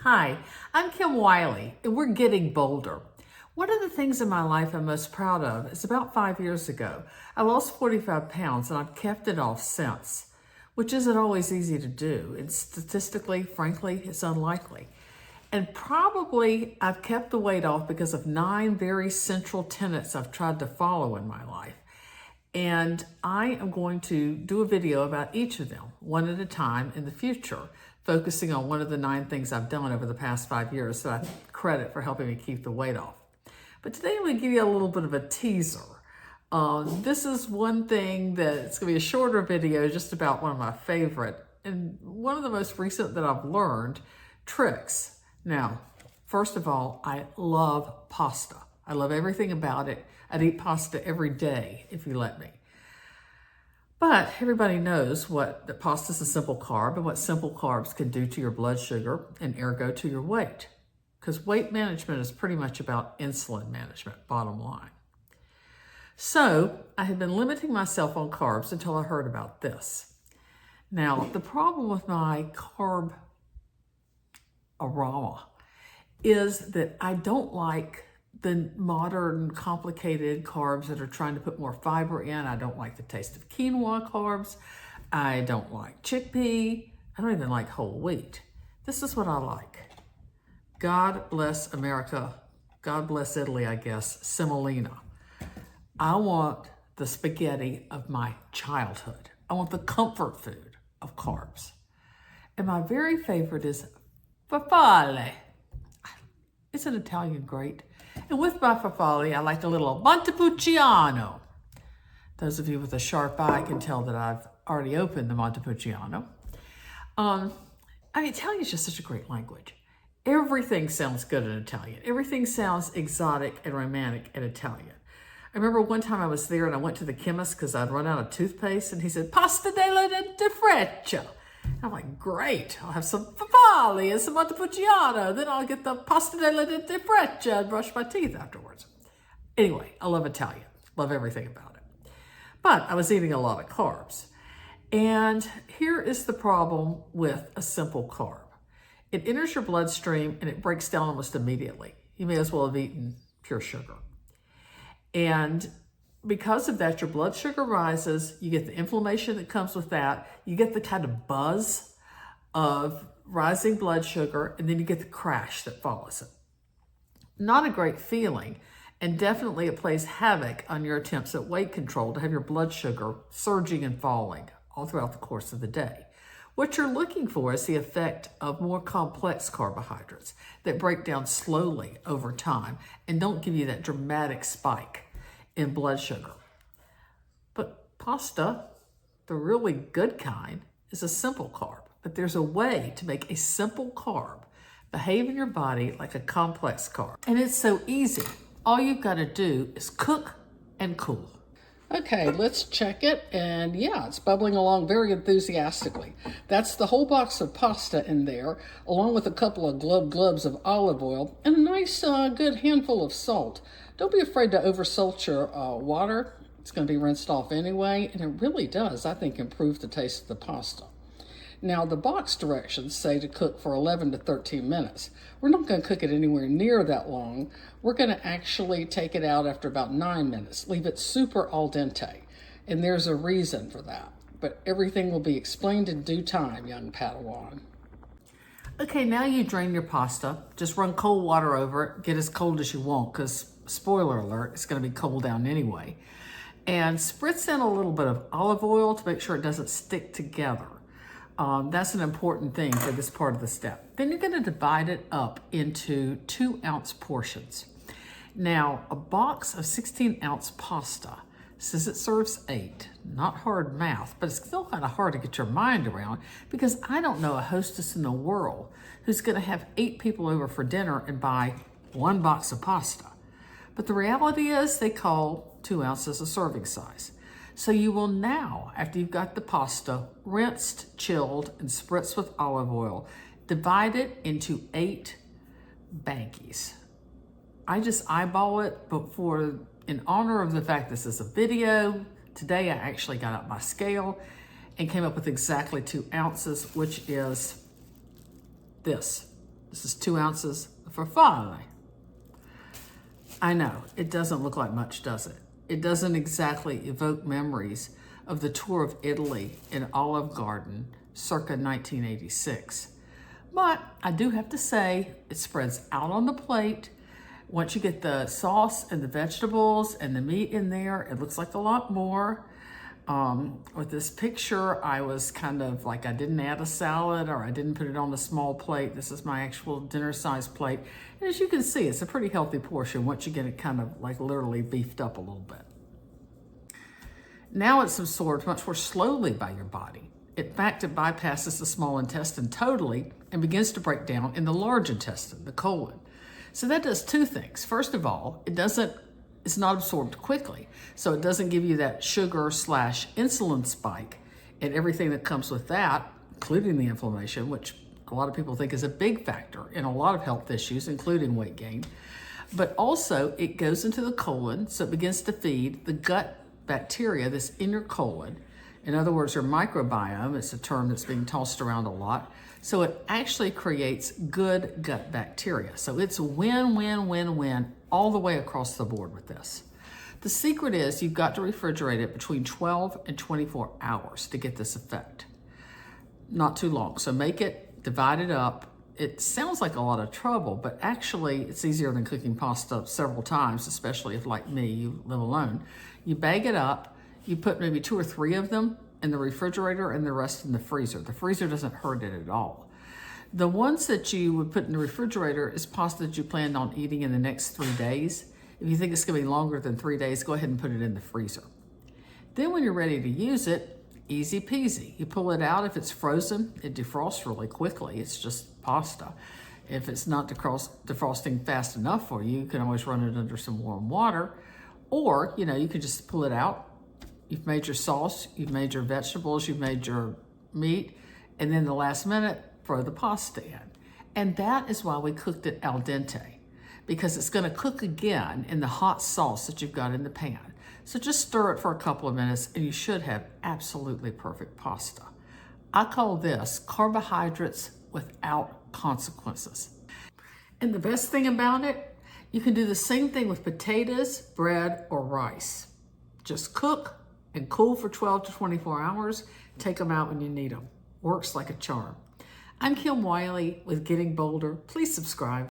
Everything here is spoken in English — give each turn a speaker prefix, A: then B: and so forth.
A: Hi, I'm Kim Wiley, and we're getting bolder. One of the things in my life I'm most proud of is about 5 years ago, I lost 45 pounds and I've kept it off since, which isn't always easy to do. And statistically, frankly, it's unlikely. And probably I've kept the weight off because of 9 very central tenets I've tried to follow in my life. And I am going to do a video about each of them, one at a time in the future, focusing on one of the 9 things I've done over the past 5 years that I credit for helping me keep the weight off. But today I'm going to give you a little bit of a teaser. This is one thing that it's going to be a shorter video, just about one of my favorite and one of the most recent that I've learned tricks. Now, first of all, I love pasta. I love everything about it. I'd eat pasta every day if you let me. But everybody knows that pasta is a simple carb and what simple carbs can do to your blood sugar and ergo to your weight. Because weight management is pretty much about insulin management, bottom line. So I had been limiting myself on carbs until I heard about this. Now, the problem with my carb aroma is that I don't like the modern complicated carbs that are trying to put more fiber in. I don't like the taste of quinoa carbs. I don't like chickpea. I don't even like whole wheat. This is what I like. God bless America. God bless Italy, I guess. Semolina. I want the spaghetti of my childhood. I want the comfort food of carbs. And my very favorite is farfalle. It's an Italian great. And with my farfalle, I like a little Montepulciano. Those of you with a sharp eye can tell that I've already opened the Montepulciano. Italian is just such a great language. Everything sounds good in Italian. Everything sounds exotic and romantic in Italian. I remember one time I was there and I went to the chemist because I'd run out of toothpaste and he said, pasta della freccia. I'm like, great, I'll have some farfalle and some Montepulciano, then I'll get the pasta della freccia and brush my teeth afterwards. Anyway, I love Italian, love everything about it. But I was eating a lot of carbs. And here is the problem with a simple carb. It enters your bloodstream and it breaks down almost immediately. You may as well have eaten pure sugar. And because of that, your blood sugar rises, you get the inflammation that comes with that, you get the kind of buzz of rising blood sugar, and then you get the crash that follows it. Not a great feeling, and definitely it plays havoc on your attempts at weight control to have your blood sugar surging and falling all throughout the course of the day. What you're looking for is the effect of more complex carbohydrates that break down slowly over time and don't give you that dramatic spike in blood sugar. But pasta, the really good kind, is a simple carb. But there's a way to make a simple carb behave in your body like a complex carb. And it's so easy. All you've got to do is cook and cool. Okay, let's check it. And yeah, it's bubbling along very enthusiastically. That's the whole box of pasta in there, along with a couple of globs of olive oil and a nice good handful of salt. Don't be afraid to oversalt your water. It's going to be rinsed off anyway, and it really does, I think, improve the taste of the pasta. Now, the box directions say to cook for 11 to 13 minutes. We're not going to cook it anywhere near that long. We're going to actually take it out after about 9 minutes, leave it super al dente. And there's a reason for that. But everything will be explained in due time, young Padawan. Okay, now you drain your pasta. Just run cold water over it. Get as cold as you want, because spoiler alert, it's going to be cold down anyway. And spritz in a little bit of olive oil to make sure it doesn't stick together. That's an important thing for this part of the step. Then you're going to divide it up into 2-ounce portions. Now, a box of 16-ounce pasta says it serves 8. Not hard math, but it's still kind of hard to get your mind around because I don't know a hostess in the world who's going to have 8 people over for dinner and buy 1 box of pasta. But the reality is they call 2 ounces a serving size. So you will now, after you've got the pasta rinsed, chilled, and spritzed with olive oil, divide it into 8 bankies. I just eyeball it, but in honor of the fact this is a video, today I actually got out my scale and came up with exactly 2 ounces, which is this. This is 2 ounces of farfalle. I know, it doesn't look like much, does it? It doesn't exactly evoke memories of the tour of Italy in Olive Garden circa 1986. But I do have to say, it spreads out on the plate. Once you get the sauce and the vegetables and the meat in there, it looks like a lot more. With this picture, I was kind of like, I didn't add a salad or I didn't put it on a small plate. This is my actual dinner size plate. And as you can see, it's a pretty healthy portion once you get it kind of like literally beefed up a little bit. Now it's absorbed much more slowly by your body. In fact, it bypasses the small intestine totally and begins to break down in the large intestine, the colon. So that does 2 things. First of all, it's not absorbed quickly. So it doesn't give you that sugar/insulin spike and everything that comes with that, including the inflammation, which a lot of people think is a big factor in a lot of health issues, including weight gain. But also it goes into the colon, so it begins to feed the gut bacteria that's in your colon. In other words, your microbiome, it's a term that's being tossed around a lot. So it actually creates good gut bacteria. So it's win, win, win, win all the way across the board with this. The secret is you've got to refrigerate it between 12 and 24 hours to get this effect. Not too long. So make it, divide it up. It sounds like a lot of trouble, but actually it's easier than cooking pasta several times, especially if, like me, you live alone. You bag it up. You put maybe 2 or 3 of them in the refrigerator and the rest in the freezer. The freezer doesn't hurt it at all. The ones that you would put in the refrigerator is pasta that you planned on eating in the next 3 days. If you think it's gonna be longer than 3 days, go ahead and put it in the freezer. Then when you're ready to use it, easy peasy. You pull it out. If it's frozen, it defrosts really quickly. It's just pasta. If it's not defrosting fast enough for you, you can always run it under some warm water. Or, you can just pull it out. You've made your sauce, you've made your vegetables, you've made your meat, and then the last minute, throw the pasta in. And that is why we cooked it al dente, because it's gonna cook again in the hot sauce that you've got in the pan. So just stir it for a couple of minutes and you should have absolutely perfect pasta. I call this carbohydrates without consequences. And the best thing about it, you can do the same thing with potatoes, bread, or rice. Just cook and cool for 12 to 24 hours. Take them out when you need them. Works like a charm. I'm Kim Wiley with Getting Bolder. Please subscribe.